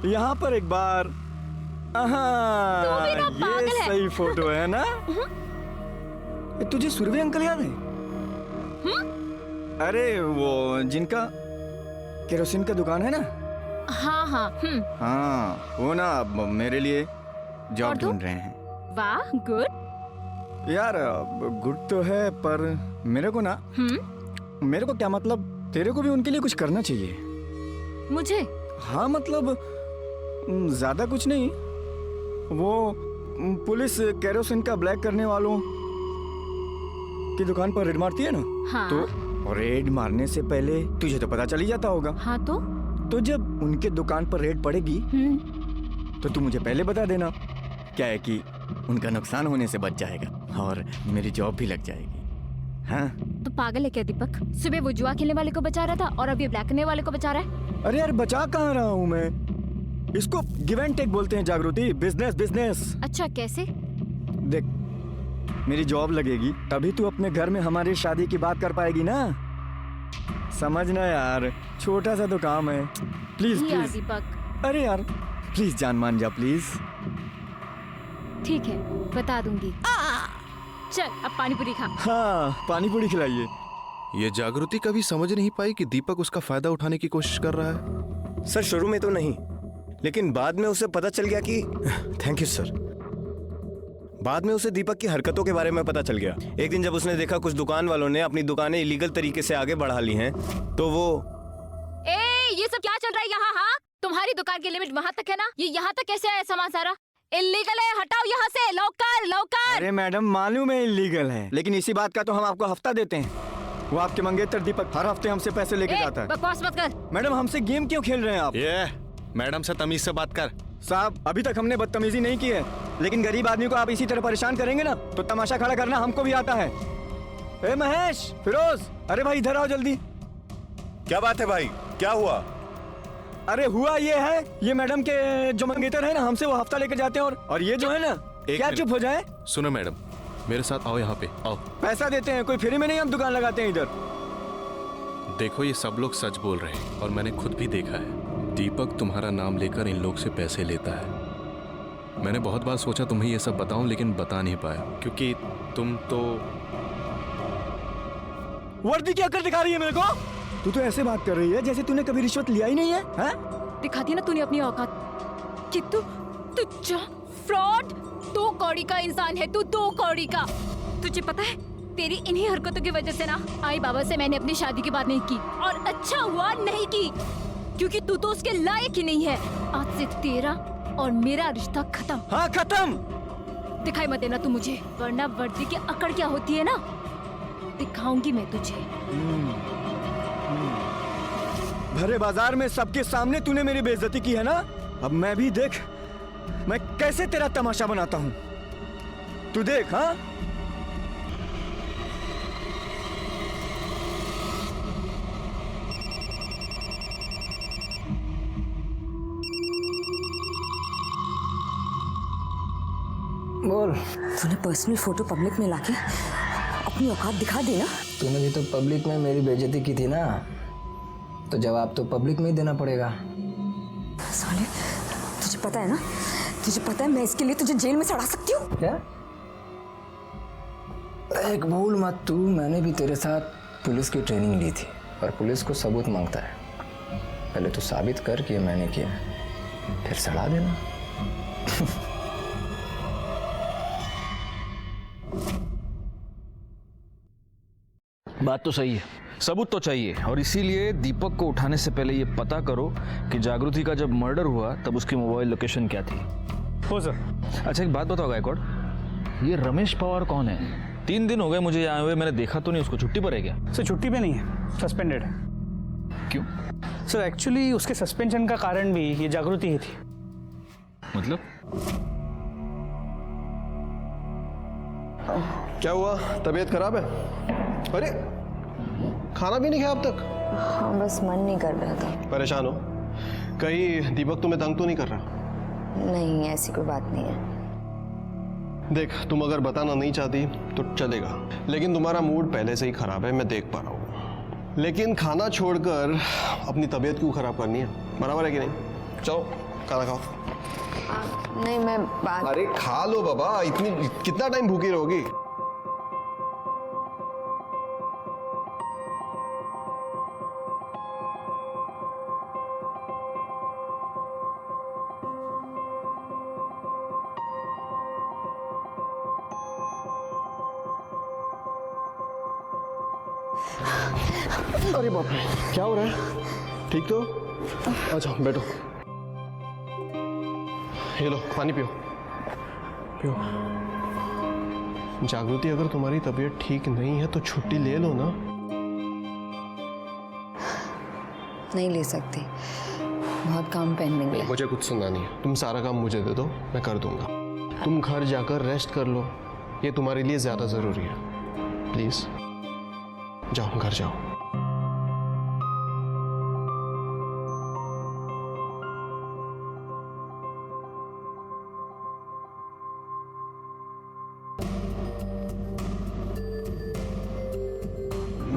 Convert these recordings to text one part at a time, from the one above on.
यहाँ पर एक बार। हाँ, ये सही फोटो है ना? तुझे सुरभि अंकल याद है? अरे वो जिनका केरोसिन का दुकान है ना? हाँ हाँ। हाँ, वो ना अब मेरे लिए जॉब ढूंढ रहे हैं। वाह, गुड यार गुड तो है, पर मेरे को ना मेरे को क्या मतलब, तेरे को भी उनके लिए कुछ करना चाहिए। मुझे? हाँ मतलब ज्यादा कुछ नहीं। वो पुलिस केरोसिन का ब्लैक करने वालों की दुकान पर रेड मारती है ना? हाँ। तो रेड मारने से पहले तुझे तो पता चल ही जाता होगा। हाँ तो जब उनके दुकान पर रेड पड़ेगी तो तू मुझे पहले बता देना। क्या है कि उनका नुकसान होने से बच जाएगा और मेरी जॉब भी लग जाएगी। हाँ? तो पागल है क्या दीपक? सुबह वो जुआ खेलने वाले को बचा रहा था और अब ये ब्लैक करने वाले को बचा रहा है। अरे यार बचा कहाँ रहा हूँ मैं? इसको गिव एंड टेक बोलते हैं जागृति। Business business. अच्छा, कैसे? देख, मेरी जॉब लगेगी तभी तू अपने घर में हमारी शादी की बात कर पाएगी ना। समझना यार, छोटा सा तो काम है। प्लीज यार प्लीज। दीपक। अरे यार प्लीज जान मान जा प्लीज। ठीक है, बता दूंगी। चल अब पानी पूरी खा। हाँ, पानी पूरी खिलाइए। ये जागृति कभी समझ नहीं पाई कि दीपक उसका फायदा उठाने की कोशिश कर रहा है। सर शुरू में तो नहीं, लेकिन बाद में उसे पता चल गया कि थैंक यू सर। बाद में उसे दीपक की हरकतों के बारे में पता चल गया। एक दिन जब उसने देखा कुछ दुकान वालों ने अपनी दुकानें इलीगल तरीके से आगे बढ़ा ली हैं, तो वो ये सब क्या चल रहा है यहाँ? हाँ, तुम्हारी दुकान की लिमिट वहाँ तक है ना? ये यहाँ तक कैसे आया सामान सारा? इलीगल है, हटाओ यहाँ से, लौकर लौकर। अरे मैडम मालूम है इलीगल है, लेकिन इसी बात का तो हम आपको हफ्ता देते हैं। वो आपके मंगेतर दीपक हर हफ्ते हमसे पैसे लेके जाता है। बकवास मत कर। मैडम हमसे गेम क्यों खेल रहे हैं आप? ये मैडम से तमीज से बात कर। साहब अभी तक हमने बदतमीजी नहीं की है, लेकिन गरीब आदमी को आप इसी तरह परेशान करेंगे ना तो तमाशा खड़ा करना हमको भी आता है। ए महेश, फिरोज, अरे भाई इधर आओ जल्दी। क्या बात है भाई, क्या हुआ? अरे हुआ ये है, ये मैडम के जो मंगेतर है ना, हमसे वो हफ्ता लेकर जाते हैं और ये जो है ना, क्या चुप हो जाए? सुनो मैडम, मेरे साथ आओ, यहाँ पे आओ। पैसा देते हैं, कोई फ्री में नहीं हम दुकान लगाते हैं इधर। देखो ये सब लोग सच बोल रहे हैं और मैंने खुद भी देखा है। दीपक तुम्हारा नाम लेकर इन लोग से पैसे लेता है। मैंने बहुत बार सोचा तुम्हें ये सब बताऊं, लेकिन बता नहीं पाया क्योंकि तुम तो। वर्दी क्या कर दिखा रही है मेरे को? तू तो ऐसे बात कर रही है जैसे तूने कभी रिश्वत लिया ही नहीं है। हाँ? दिखाती है ना तूने अपनी औकात कि तू फ्रॉड, दो कौड़ी का इंसान है तू, दो कौड़ी का। तुझे पता है तेरी इन्हीं हरकतों की वजह से ना आई बाबा से मैंने अपनी शादी की बात नहीं की, और अच्छा हुआ नहीं की, क्योंकि तू तो उसके लायक ही नहीं है। आज से तेरा और मेरा रिश्ता खत्म। हाँ खत्म। दिखाई मत देना तू मुझे, वरना वर्दी की अकड़ क्या होती है ना दिखाऊंगी मैं तुझे। भरे बाजार में सबके सामने तूने मेरी बेइज्जती की है ना, अब मैं भी देख मैं कैसे तेरा तमाशा बनाता हूँ, तू देख। हाँ बोल। तूने पर्सनल फोटो पब्लिक में लाके अपनी औकात दिखा दी ना। तूने भी तो पब्लिक में मेरी बेइज्जती की थी ना, तो जवाब तो पब्लिक में ही देना पड़ेगा। साले, तुझे पता है ना, तुझे पता है मैं इसके लिए तुझे जेल में सड़ा सकती हूँ। क्या? एक भूल मत तू, मैंने भी तेरे साथ पुलिस की ट्रेनिंग ली थी और पुलिस को सबूत मांगता है। पहले तो साबित कर कि मैंने किया, फिर सड़ा देना। बात तो सही है, सबूत तो चाहिए, और इसीलिए दीपक को उठाने से पहले ये पता करो कि जागृति का जब मर्डर हुआ तब उसकी मोबाइल लोकेशन क्या थी। हो सर। अच्छा एक बात बताओ गायकवाड़, ये रमेश पवार कौन है? 3 दिन हो गए मुझे यहाँ हुए, मैंने देखा तो नहीं उसको। छुट्टी पर है क्या? सर छुट्टी पे नहीं है, सस्पेंडेड है। क्यों? सर एक्चुअली उसके सस्पेंशन का कारण भी ये जागृति ही थी। मतलब? क्या हुआ, तबीयत खराब है? अरे खाना भी नहीं खाया अब तक? हाँ बस मन नहीं कर रहा था। परेशान हो? कहीं दीपक तुम्हें तंग तो नहीं कर रहा? नहीं ऐसी कोई बात नहीं है। देख तुम अगर बताना नहीं चाहती तो चलेगा, लेकिन तुम्हारा मूड पहले से ही खराब है, मैं देख पा रहा हूँ। लेकिन खाना छोड़कर अपनी तबीयत क्यों खराब करनी है, बराबर है कि नहीं? चलो खाना खाओ। नहीं मैं बात। अरे खा लो बाबा, इतनी कितना टाइम भूखी रहोगी? अरे बाप रे, क्या हो रहा है? ठीक तो? अच्छा बैठो, ये लो पानी पियो पियो। जागृति, अगर तुम्हारी तबीयत ठीक नहीं है तो छुट्टी ले लो ना। नहीं ले सकती, बहुत काम पेंडिंग है। मुझे कुछ सुनना नहीं है, तुम सारा काम मुझे दे दो, मैं कर दूंगा। तुम घर जाकर रेस्ट कर लो, ये तुम्हारे लिए ज्यादा जरूरी है। प्लीज जाओ, घर जाओ।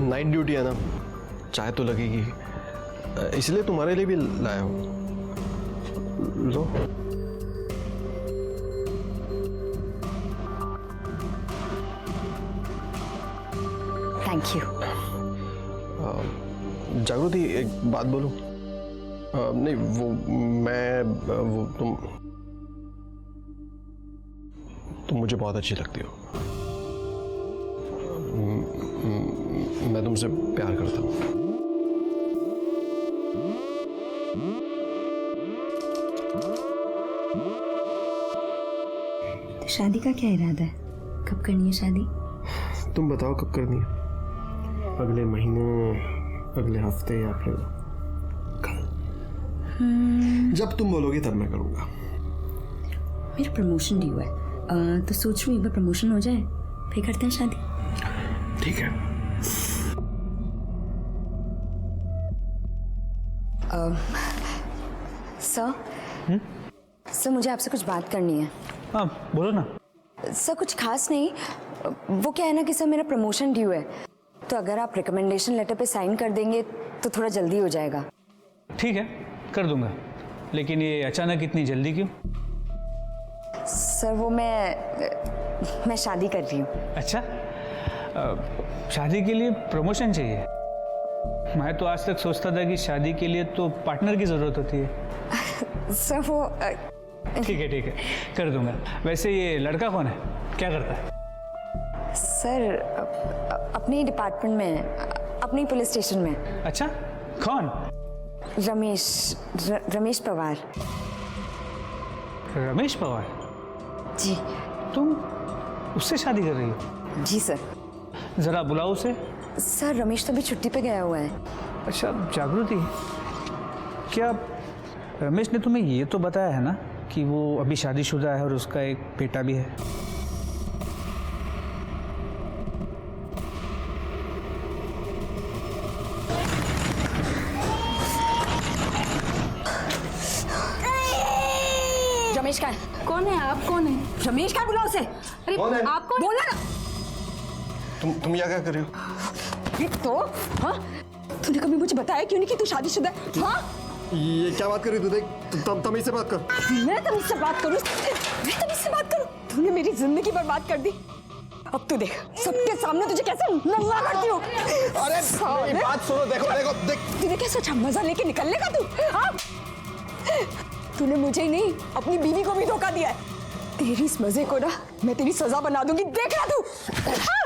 नाइट ड्यूटी है ना, चाय तो लगेगी, इसलिए तुम्हारे लिए भी लाया हूं। लो। Thank you. जागृति, एक बात बोलूं? नहीं वो मैं वो तुम मुझे बहुत अच्छी लगती हो। मैं तुमसे प्यार करता हूँ। तो शादी का क्या इरादा है? कब करनी है शादी? तुम बताओ कब करनी है? अगले महीने, अगले हफ्ते, या फिर कल? जब तुम बोलोगी तब मैं करूँगा। मेरा प्रमोशन ड्यू है, तो सोच रही हूँ एक बार प्रमोशन हो जाए फिर करते हैं शादी। ठीक है। सर मुझे आपसे कुछ बात करनी है। हाँ बोलो ना। सर कुछ खास नहीं, वो क्या है ना कि सर मेरा प्रमोशन ड्यू है, तो अगर आप रिकमेंडेशन लेटर पे साइन कर देंगे तो थोड़ा जल्दी हो जाएगा। ठीक है, कर दूंगा, लेकिन ये अचानक इतनी जल्दी क्यों? सर वो मैं शादी कर रही हूँ। अच्छा, शादी के लिए प्रमोशन चाहिए? मैं तो आज तक सोचता था कि शादी के लिए तो पार्टनर की ज़रूरत होती है। सर वो ठीक है, कर दूंगा। वैसे ये लड़का कौन है, क्या करता है? सर अपने डिपार्टमेंट में, अपनी पुलिस स्टेशन में। अच्छा, कौन? रमेश पवार। रमेश पवार? जी। तुम उससे शादी कर रही हो? जी सर। जरा बुलाओ उसे। सर रमेश तो अभी छुट्टी पे गया हुआ है। अच्छा जागृति, क्या रमेश ने तुम्हें ये तो बताया है ना कि वो अभी शादीशुदा है और उसका एक बेटा भी है? रमेश का है? कौन है आप? कौन है रमेश का? बुलाओ उसे। अरे कौन है? आप कौन? बोला ना। तुम यहाँ क्या कर रहे हो? तो हाँ, तूने कभी मुझे बताया क्यों नहीं कि तू शादीशुदा है? हाँ, ये क्या बात कर रही तू? देख, तमीज से बात कर। मैं तमीज से बात करूँ? मैं तमीज से बात करूँ? तूने मेरी जिंदगी बर्बाद कर दी। अब तू देख, सबके सामने तुझे कैसे नंगा करती हूँ। अरे मेरी बात सुनो, देखो देख। तूने क्या सोचा मजा लेके निकलने का तू? हाँ? तूने मुझे ही नहीं, अपनी बीवी को भी धोखा दिया है। तेरी इस मजे को ना मैं तेरी सजा बना दूंगी, देखना तू। हाँ?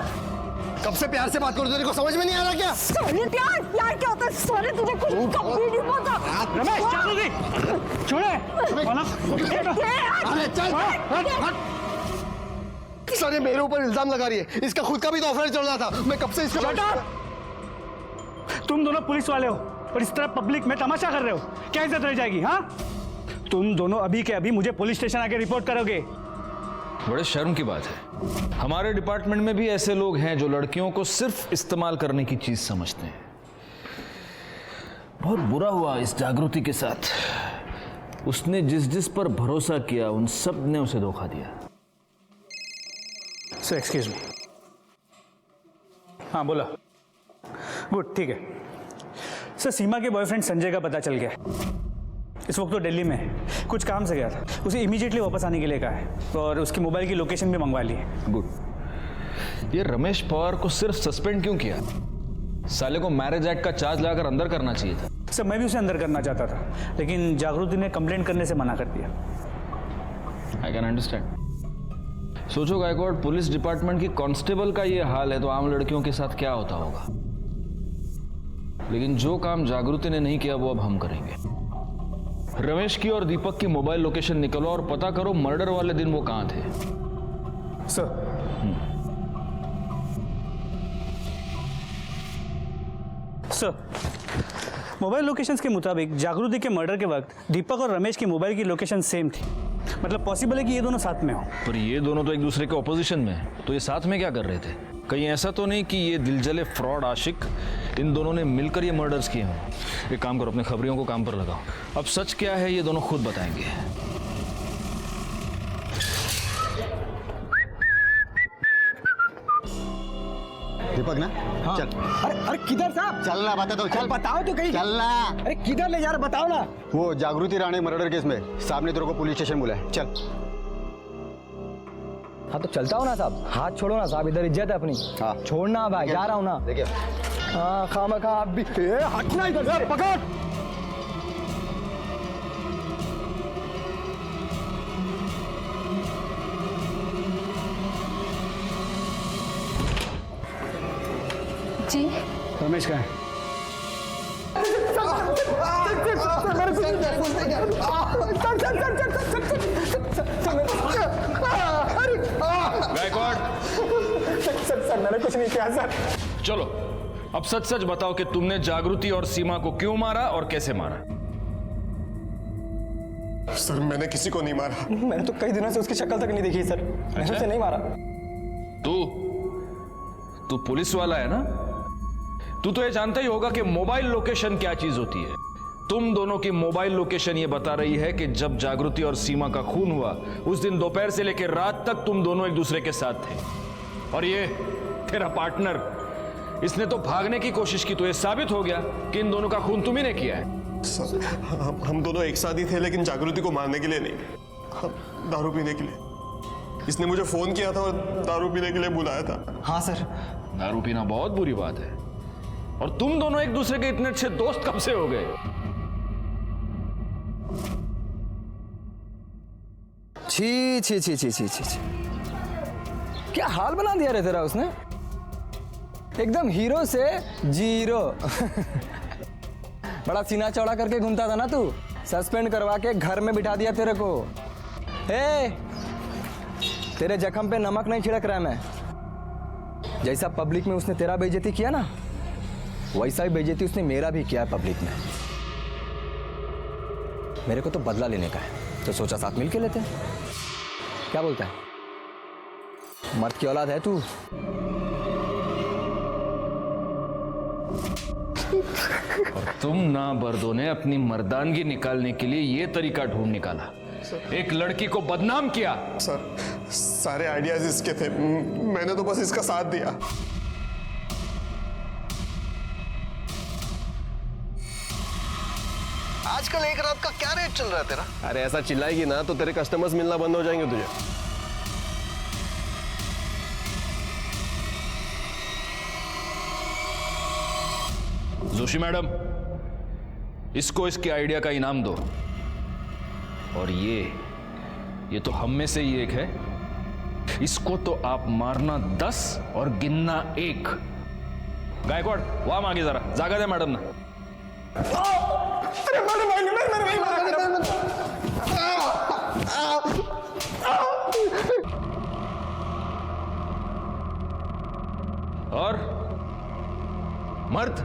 कब से प्यार से बात करो, तेरे को समझ में नहीं आ रहा क्या? साले प्यार क्या होता है? साले तुझे कुछ कभी नहीं पता। रमेश जागृति, छोड़े। अरे चल, हट। सारे मेरे ऊपर इल्जाम लगा रही है, इसका खुद का भी तो अफेयर चल रहा था। मैं कब से इसका तुम दोनों पुलिस वाले हो और इस तरह पब्लिक में तमाशा कर रहे हो, क्या इज्जत रह जाएगी? हाँ, तुम दोनों अभी के अभी मुझे पुलिस स्टेशन आके रिपोर्ट करोगे। बड़े शर्म की बात है, हमारे डिपार्टमेंट में भी ऐसे लोग हैं जो लड़कियों को सिर्फ इस्तेमाल करने की चीज समझते हैं। बहुत बुरा हुआ इस जागृति के साथ। उसने जिस पर भरोसा किया उन सब ने उसे धोखा दिया। Sir excuse me. हाँ बोला। गुड, ठीक है। सर सीमा के बॉयफ्रेंड संजय का पता चल गया। इस वक्त तो दिल्ली में है, कुछ काम से गया था। उसे इमीडिएटली वापस आने के लिए कहा है और उसकी मोबाइल की लोकेशन भी मंगवा ली है। गुड। ये रमेश पवार को सिर्फ सस्पेंड क्यों किया? साले को मैरिज एक्ट का चार्ज लगाकर अंदर करना चाहिए था। सर मैं भी उसे अंदर करना चाहता था, लेकिन जागृति ने कंप्लेंट करने से मना कर दिया। I can understand. सोचो गायकवाड़, पुलिस डिपार्टमेंट की कांस्टेबल का ये हाल है तो आम लड़कियों के साथ क्या होता होगा। लेकिन जो काम जागृति ने नहीं किया वो अब हम करेंगे। रमेश की और दीपक की मोबाइल लोकेशन निकलो और पता करो मर्डर वाले दिन वो कहां थे। सर मोबाइल लोकेशंस के मुताबिक जागृति के मर्डर के वक्त दीपक और रमेश की मोबाइल की लोकेशन सेम थी। मतलब पॉसिबल है कि ये दोनों साथ में हो। पर ये दोनों तो एक दूसरे के ऑपोजिशन में हैं, तो ये साथ में क्या कर रहे थे? कहीं ऐसा तो नहीं कि ये दिलजले फ्रॉड आशिक इन दोनों ने मिलकर ये मर्डर्स किए हों? एक काम करो, अपने खबरियों को काम पर लगाओ। अब सच क्या है ये दोनों खुद बताएंगे। दीपक ना, हाँ। चल। अरे किधर साहब? चलना, बता दो, चल। बताओ तो कहीं। चलना। अरे किधर ले जा रहा, बताओ ना। वो जागृति राणे मर्डर केस में साहब ने तेरे को पुलिस स्टेशन बुलाया, चल। हाँ तो चलता हूँ ना साहब, हाथ छोड़ो ना साहब, इधर इज्जत है अपनी। हाँ। छोड़ना भाई, जा रहा हूँ ना। देखिए हाँ खामखा आप भी हटना इधर से, पकड़। जी रमेश कहाँ है? गायकवाड़, सर मैंने कुछ नहीं किया सर। चलो अब सच सच बताओ कि तुमने जागृति और सीमा को क्यों मारा और कैसे मारा? सर मैंने किसी को नहीं मारा। मैंने तो कई दिनों से उसकी शक्ल तक नहीं देखी सर। मैंने उसे नहीं मारा। तू पुलिस वाला है ना? तू तो ये जानता ही होगा कि मोबाइल लोकेशन क्या चीज होती है। तुम दोनों की मोबाइल लोकेशन ये बता रही है कि जब जागृति और सीमा का खून हुआ उस दिन दोपहर से लेकर रात तक तुम दोनों एक दूसरे के साथ थे। और ये तेरा पार्टनर, इसने तो भागने की कोशिश की, तो ये साबित हो गया कि इन दोनों का खून तुम्ही ने किया है। सर हम दोनों एक साथ ही थे, लेकिन जागृति को मारने के लिए नहीं, हम दारू पीने के लिए। इसने मुझे फोन किया था और दारू पीने के लिए बुलाया था। हाँ सर। दारू पीना बहुत बुरी बात है। और तुम दोनों एक दूसरे के इतने अच्छे दोस्त कब से हो गए? छी छी छी छी छी छी, क्या हाल बना दिया रे तेरा उसने। एकदम हीरो से जीरो। बड़ा सीना चौड़ा करके घूमता था ना तू, सस्पेंड करवा के घर में बिठा दिया तेरे को। हे, तेरे जख्म पे नमक नहीं छिड़क रहा मैं। जैसा पब्लिक में उसने तेरा बेइज्जती किया ना, वैसा ही बेइज्जती उसने मेरा भी किया है पब्लिक में। मेरे को तो बदला लेने का है, तो सोचा साथ मिल के लेते हैं। क्या बोलता है? मर्द की औलाद है तू। और तुम ना बर्दों ने अपनी मर्दानगी निकालने के लिए ये तरीका ढूंढ निकाला, एक लड़की को बदनाम किया। सर सारे आइडियाज इसके थे, मैंने तो बस इसका साथ दिया। आजकल एक रात का क्या रेट चल रहा है तेरा? अरे ऐसा चिल्लाएगी ना तो तेरे कस्टमर्स मिलना बंद हो जाएंगे तुझे। जोशी मैडम, इसको इसके आइडिया का इनाम दो। और ये तो हम में से ही एक है, इसको तो आप मारना 10 और गिनना 1। गायकवाड़ वहां मांगे जरा, जागा दे मैडम ना। और मर्द,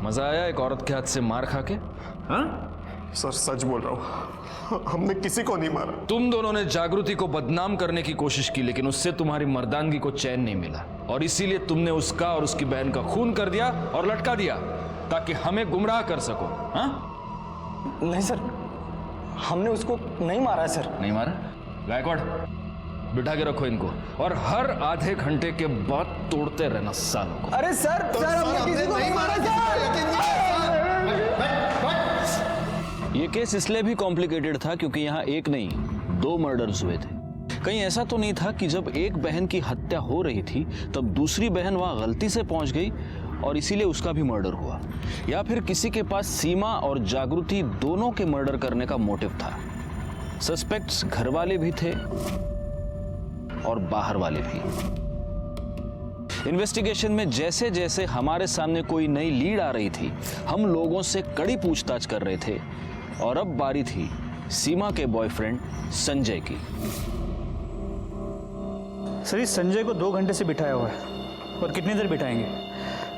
मजा आया एक औरत के हाथ से मार खा के? हाँ सर सच बोल रहा हूं, हमने किसी को नहीं मारा। तुम दोनों ने जागृति को बदनाम करने की कोशिश की, लेकिन उससे तुम्हारी मर्दानगी को चैन नहीं मिला और इसीलिए तुमने उसका और उसकी बहन का खून कर दिया और लटका दिया ताकि हमें गुमराह कर सको। हाँ? नहीं सर, हमने उसको नहीं मारा है सर। नहीं मारा? गायकवाड़ बिठा के रखो इनको और हर आधे घंटे के बाद तोड़ते रहना सालों को। अरे सर, सर हमने किसी को नहीं मारा सर। ये केस इसलिए भी कॉम्प्लिकेटेड था क्योंकि यहाँ एक नहीं 2 मर्डर्स हुए थे। कहीं ऐसा तो नहीं था कि जब एक बहन की हत्या हो रही थी तब दूसरी बहन वहां गलती से पहुंच गई और इसीलिए उसका भी मर्डर हुआ, या फिर किसी के पास सीमा और जागृति दोनों के मर्डर करने का मोटिव था। सस्पेक्ट्स घर वाले भी थे और बाहर वाले भी। इन्वेस्टिगेशन में जैसे जैसे हमारे सामने कोई नई लीड आ रही थी, हम लोगों से कड़ी पूछताछ कर रहे थे और अब बारी थी सीमा के बॉयफ्रेंड संजय की। सर इस संजय को 2 घंटे से बिठाया हुआ है और कितनी देर बिठाएंगे?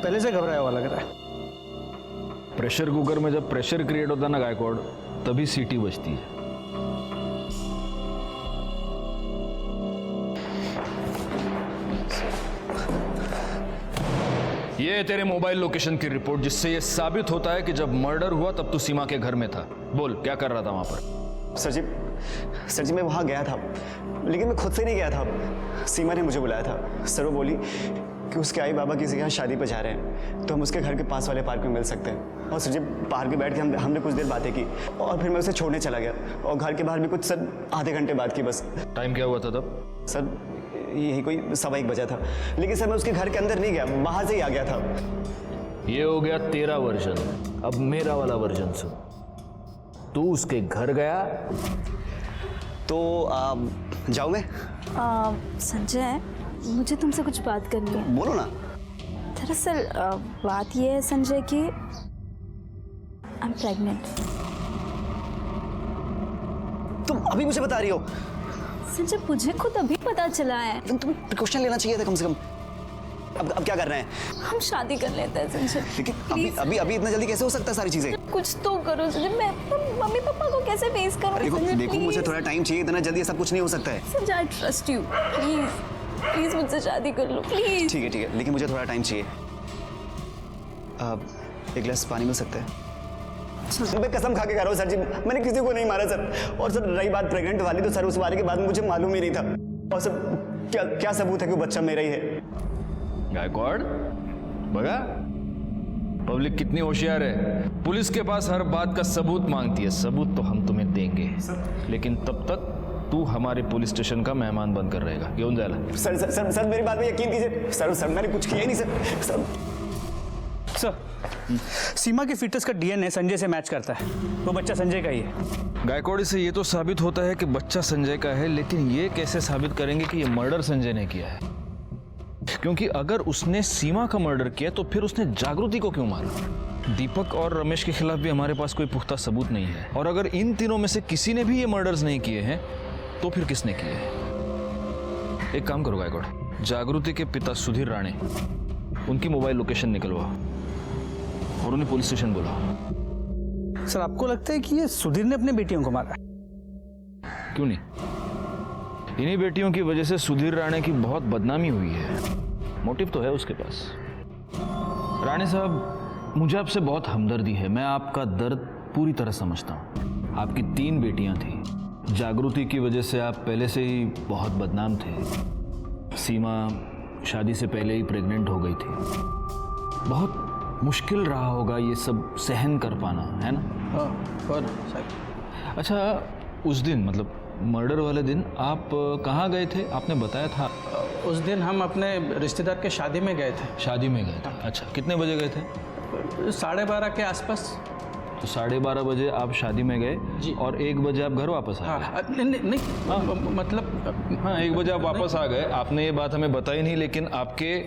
पहले से घबराया हुआ लग रहा है। प्रेशर कुकर में जब प्रेशर क्रिएट होता है ना गायकवाड़, तभी सीटी बजती है। ये है तेरे मोबाइल लोकेशन की रिपोर्ट, जिससे ये साबित होता है कि जब मर्डर हुआ तब तू सीमा के घर में था। बोल क्या कर रहा था वहां पर? सर जी मैं वहाँ गया था, लेकिन मैं खुद से नहीं गया था। सीमा ने मुझे बुलाया था। सर वो बोली कि उसके आई बाबा किसी के यहाँ शादी पर जा रहे हैं, तो हम उसके घर के पास वाले पार्क में मिल सकते हैं। और सर जी पार्क में बैठ के हमने कुछ देर बातें की और फिर मैं उसे छोड़ने चला गया और घर के बाहर भी कुछ सर आधे घंटे बाद की बस। टाइम क्या हुआ था तब? सर यही कोई 1:15 बजा था, लेकिन सर मैं उसके घर के अंदर नहीं गया, बाहर से ही आ गया था। ये हो गया तेरा वर्जन, अब मेरा वाला वर्जन सुन। तू उसके घर गया तो जाऊँ मैं? संजय मुझे तुमसे कुछ बात करनी है। बोलो ना। दरअसल बात ये है संजय कि आई एम प्रेग्नेंट। तुम अभी मुझे बता रही हो? संजय मुझे खुद अभी पता चला है। तुम्हें प्रिकॉशन लेना चाहिए था कम से कम। अब क्या कर रहे हैं? हम शादी कर लेते हैं संजय। लेकिन अभी इतना जल्दी कैसे हो सकता है सारी चीजें? कुछ तो करो संजय। मैं मम्मी पापा को कैसे फेस करूं? देखो मुझे थोड़ा टाइम चाहिए, इतना जल्दी सब कुछ नहीं हो सकता है। Sanjay I trust you, please मुझसे शादी कर लो प्लीज। ठीक है, लेकिन मुझे थोड़ा टाइम चाहिए। एक गिलास पानी मिल सकता है? मैं कसम खा के कह रहा हूँ सर जी, मैंने किसी को नहीं मारा सर। और सर रही बात प्रेग्नेंट वाली, तो सर उस वाले के बाद मुझे मालूम ही नहीं था। और सर क्या सबूत है कि वो बच्चा मेरा ही है? गायकवाड़ बगा, पब्लिक कितनी होशियार है। पुलिस के पास हर बात का सबूत मांगती है। सबूत तो हम तुम्हें देंगे, लेकिन तब तक तू हमारे पुलिस स्टेशन का मेहमान बनकर रहेगा। क्यों जाला? सर मेरी बात में यकीन कीजिए। सर मैंने कुछ किया ही नहीं सर। सीमा के फीटस का डीएनए संजय से मैच करता है, वो बच्चा संजय का ही है। गायकवाड़ से ये तो साबित होता है कि बच्चा संजय का है, लेकिन ये कैसे साबित करेंगे कि ये मर्डर संजय ने किया है? क्योंकि अगर उसने सीमा का मर्डर किया तो फिर उसने जागृति को क्यों मारा? दीपक और रमेश के खिलाफ भी हमारे पास कोई पुख्ता सबूत नहीं है। और अगर इन तीनों में से किसी ने भी ये मर्डर्स नहीं किए हैं तो फिर किसने किए हैं? एक काम करो गायकवाड़, जागृति के पिता सुधीर राणे, उनकी मोबाइल लोकेशन निकलवाओ और उन्हें पुलिस स्टेशन बुलाओ। सर आपको लगता है कि ये सुधीर ने अपने बेटियों को मारा? क्यों नहीं, इन्हीं बेटियों की वजह से सुधीर राणे की बहुत बदनामी हुई है। मोटिव तो है उसके पास। राणे साहब, मुझे आपसे बहुत हमदर्दी है। मैं आपका दर्द पूरी तरह समझता हूँ। आपकी 3 बेटियां थी। जागृति की वजह से आप पहले से ही बहुत बदनाम थे। सीमा शादी से पहले ही प्रेग्नेंट हो गई थी। बहुत मुश्किल रहा होगा ये सब सहन कर पाना, है ना? अच्छा, उस दिन मतलब मर्डर वाले दिन आप कहाँ गए थे? आपने बताया था। उस दिन हम अपने रिश्तेदार के शादी में गए थे। शादी में गए थे? अच्छा, कितने बजे गए थे? 12:30 के आसपास। तो 12:30 बजे आप शादी में गए जी, और 1 बजे आप घर वापस आ गए? नहीं, मतलब 1 बजे आप वापस आ गए। आपने ये बात हमें बताई नहीं, लेकिन आपके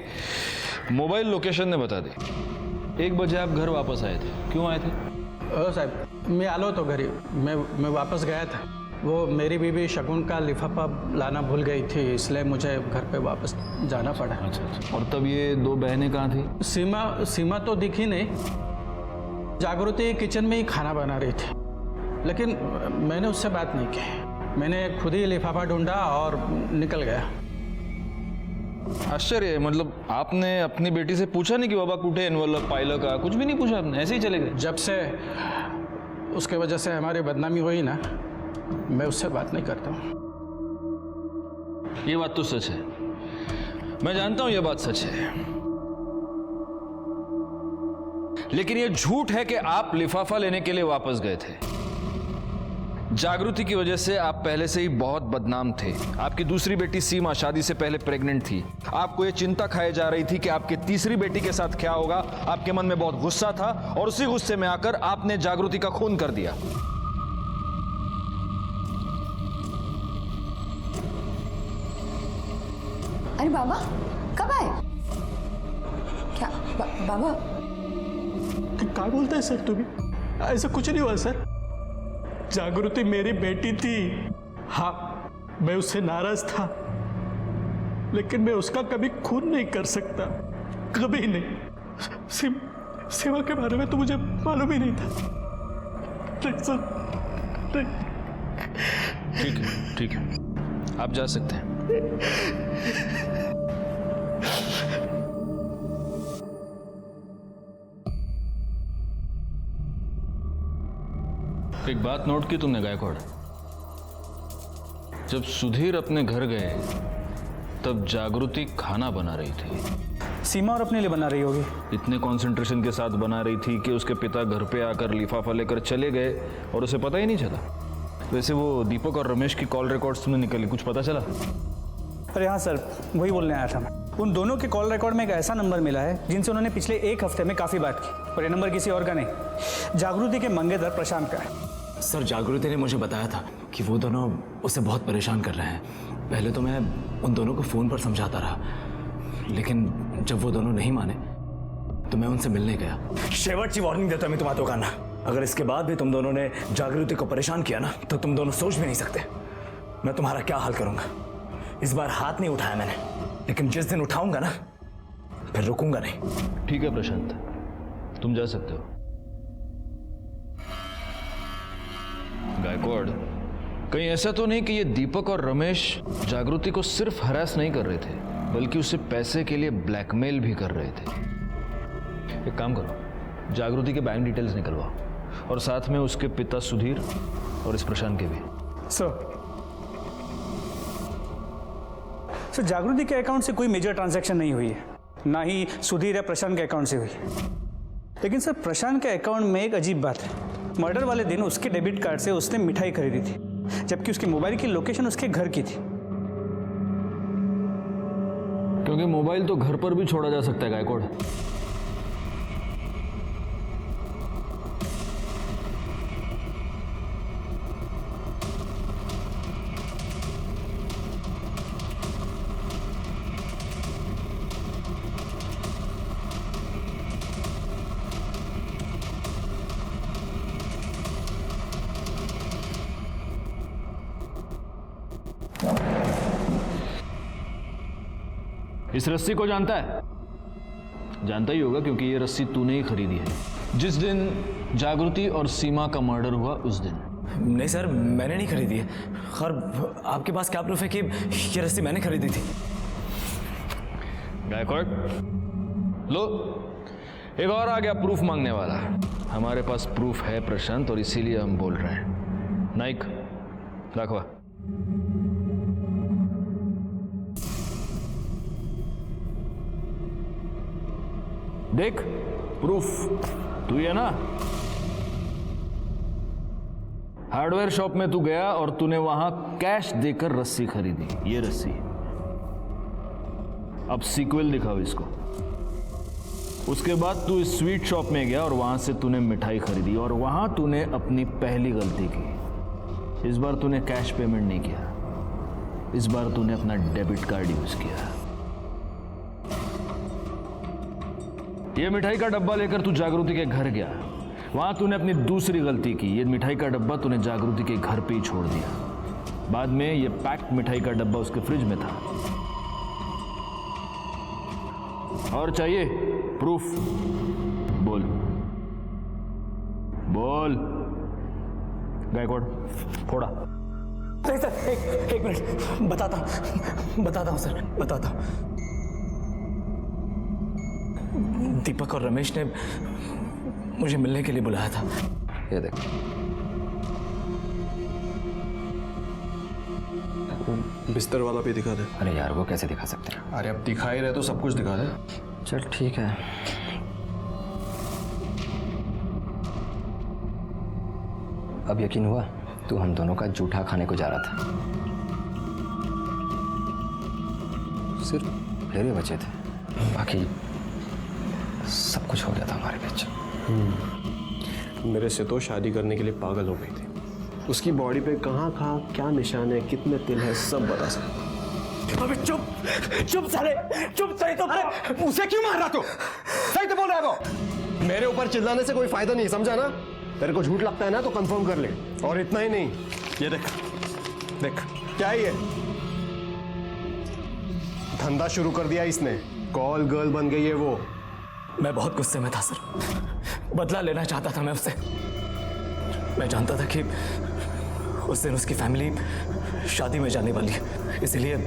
मोबाइल लोकेशन ने बता दी। 1 बजे आप घर वापस आए थे। क्यों आए थे? साहब मैं आलो तो घर ही मैं वापस गया था। वो मेरी बीवी शगुन का लिफाफा लाना भूल गई थी, इसलिए मुझे घर पे वापस जाना पड़ा। अच्छा। और तब ये 2 बहनें कहाँ थी? सीमा तो दिखी नहीं। जागृति किचन में ही खाना बना रही थी, लेकिन मैंने उससे बात नहीं की। मैंने खुद ही लिफाफा ढूंढा और निकल गया। आश्चर्य है, मतलब आपने अपनी बेटी से पूछा नहीं कि बाबा कुठे एनवलप पाइलं का? कुछ भी नहीं पूछा आपने, ऐसे ही चले गए? जब से उसके वजह से हमारी बदनामी हुई ना, मैं उससे बात नहीं करता हूँ। ये बात तो सच है, मैं जानता हूं ये बात सच है, लेकिन ये झूठ है कि आप लिफाफा लेने के लिए वापस गए थे। जागृति की वजह से आप पहले से ही बहुत बदनाम थे। आपकी दूसरी बेटी सीमा शादी से पहले प्रेग्नेंट थी। आपको ये चिंता खाई जा रही थी कि आपकी तीसरी बेटी के साथ क्या होगा। आपके मन में बहुत गुस्सा था और उसी गुस्से में आकर आपने जागृति का खून कर दिया। अरे बाबा कब आए? क्या बाबा? क्या बोलते हैं सर तुम्हें? ऐसा कुछ नहीं हुआ सर। जागृति मेरी बेटी थी। हाँ, मैं उससे नाराज था, लेकिन मैं उसका कभी खून नहीं कर सकता, कभी नहीं। सेवा के बारे में तो मुझे मालूम ही नहीं था। नहीं सर, नहीं। ठीक है, ठीक है, आप जा सकते हैं। एक बात नोट की तुमने गायकवाड़? जब सुधीर अपने घर गए तब जागृति खाना बना रही थी। सीमा और अपने लिए बना रही होगी। इतने कंसंट्रेशन के साथ बना रही थी कि उसके पिता घर पे आकर लिफाफा लेकर चले गए और उसे पता ही नहीं चला। वैसे वो दीपक और रमेश की कॉल रिकॉर्ड्स तुमने निकाली, कुछ पता चला? अरे हाँ सर, वही बोलने आया था मैं। उन दोनों के कॉल रिकॉर्ड में एक ऐसा नंबर मिला है जिनसे उन्होंने पिछले एक हफ्ते में काफ़ी बात की, और ये नंबर किसी और का नहीं, जागृति के मंगेतर प्रशांत का है। सर, जागृति ने मुझे बताया था कि वो दोनों उसे बहुत परेशान कर रहे हैं। पहले तो मैं उन दोनों को फ़ोन पर समझाता रहा, लेकिन जब वो दोनों नहीं माने तो मैं उनसे मिलने गया। शेवटची वार्निंग देता मैं तुम्हारा दोकाना, अगर इसके बाद भी तुम दोनों ने जागृति को परेशान किया ना, तो तुम दोनों सोच भी नहीं सकते मैं तुम्हारा क्या हाल करूंगा। इस बार हाथ नहीं उठाया मैंने, लेकिन जिस दिन उठाऊंगा ना फिर रुकूंगा नहीं। ठीक है प्रशांत, तुम जा सकते हो। गायकवाड़, कहीं ऐसा तो नहीं कि ये दीपक और रमेश जागृति को सिर्फ हरास नहीं कर रहे थे, बल्कि उसे पैसे के लिए ब्लैकमेल भी कर रहे थे? एक काम करो, जागृति के बैंक डिटेल्स निकलवाओ और साथ में उसके पिता सुधीर और इस प्रशांत के भी। सर, जागृति के अकाउंट से कोई मेजर ट्रांजैक्शन नहीं हुई है, ना ही सुधीर या प्रशांत के अकाउंट से हुई। लेकिन सर, प्रशांत के अकाउंट में एक अजीब बात है। मर्डर वाले दिन उसके डेबिट कार्ड से उसने मिठाई खरीदी थी, जबकि उसके मोबाइल की लोकेशन उसके घर की थी। क्योंकि मोबाइल तो घर पर भी छोड़ा जा सकता है गायकवाड़। इस रस्सी को जानता है? जानता ही होगा, क्योंकि ये रस्सी तूने ही खरीदी है जिस दिन जागृति और सीमा का मर्डर हुआ उस दिन। नहीं सर, मैंने नहीं खरीदी है। खैर, आपके पास क्या प्रूफ है कि ये रस्सी मैंने खरीदी थी? गायकवाड़, लो, एक और आ गया प्रूफ मांगने वाला। हमारे पास प्रूफ है प्रशांत, और इसीलिए हम बोल रहे हैं। नाइक, दाखवा। देख, प्रूफ तू ही है ना? हार्डवेयर शॉप में तू गया और तूने वहां कैश देकर रस्सी खरीदी, ये रस्सी। अब सीक्वल दिखाओ इसको। उसके बाद तू इस स्वीट शॉप में गया और वहां से तूने मिठाई खरीदी, और वहां तूने अपनी पहली गलती की। इस बार तूने कैश पेमेंट नहीं किया, इस बार तूने अपना डेबिट कार्ड यूज किया। ये मिठाई का डब्बा लेकर तू जागृति के घर गया, वहां तूने अपनी दूसरी गलती की। ये मिठाई का डब्बा तूने जागृति के घर पे ही छोड़ दिया। बाद में ये पैक्ड मिठाई का डब्बा उसके फ्रिज में था। और चाहिए प्रूफ? बोल बोल गायकवाड़, फोड़ा। नहीं सर, एक मिनट, बताता हूँ सर, बताता हूँ। दीपक और रमेश ने मुझे मिलने के लिए बुलाया था। ये देख, बिस्तर वाला भी दिखा दे। अरे यार, वो कैसे दिखा सकते हैं? अरे अब दिखा ही रहे तो सब कुछ दिखा दे। चल ठीक है। अब यकीन हुआ? तू हम दोनों का जूठा खाने को जा रहा था। सिर्फ फेरे बचे थे, बाकी सब कुछ हो गया था हमारे बीच। मेरे से तो शादी करने के लिए पागल हो गई थी। उसकी बॉडी पे कहाँ कहाँ क्या निशान है, कितने तिल है, सब बता सकता। अबे चुप चुप साले, चुप। सही तो अरे उसे क्यों मार रहा तू? सही तो बोल रहा है वो। मेरे ऊपर चिल्लाने से कोई फायदा नहीं, समझा ना? तेरे को झूठ लगता है ना तो कंफर्म कर ले। और इतना ही नहीं, ये देख देख क्या है ये? धंधा शुरू कर दिया इसने, कॉल गर्ल बन गई है वो। मैं बहुत गुस्से में था सर, बदला लेना चाहता था मैं उससे। मैं जानता था कि उस दिन उसकी फैमिली शादी में जाने वाली है, इसलिए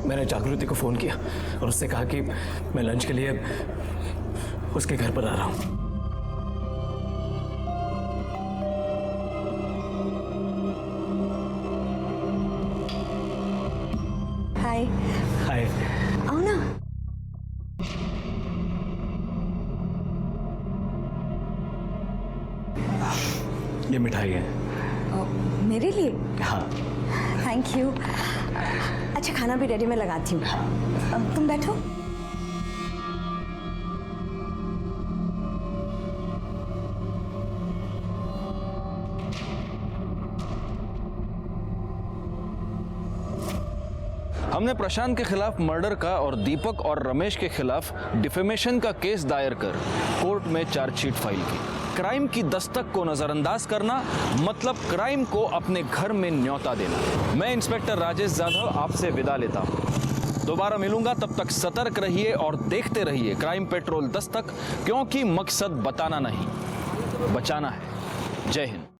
मैंने जागृति को फ़ोन किया और उससे कहा कि मैं लंच के लिए उसके घर पर आ रहा हूँ। हाय। हाय। आओ ना। ये मिठाई है। मेरे लिए? हाँ। Thank you. अच्छा खाना भी रेडी, मैं लगाती हूँ। अब तुम बैठो। हमने प्रशांत के खिलाफ मर्डर का और दीपक और रमेश के खिलाफ डिफेमेशन का केस दायर कर कोर्ट में चार्जशीट फाइल की। क्राइम की दस्तक को नजरअंदाज करना मतलब क्राइम को अपने घर में न्योता देना। मैं इंस्पेक्टर राजेश जाधव आपसे विदा लेता हूं। दोबारा मिलूंगा, तब तक सतर्क रहिए और देखते रहिए क्राइम पेट्रोल दस्तक, क्योंकि मकसद बताना नहीं, बचाना है। जय हिंद।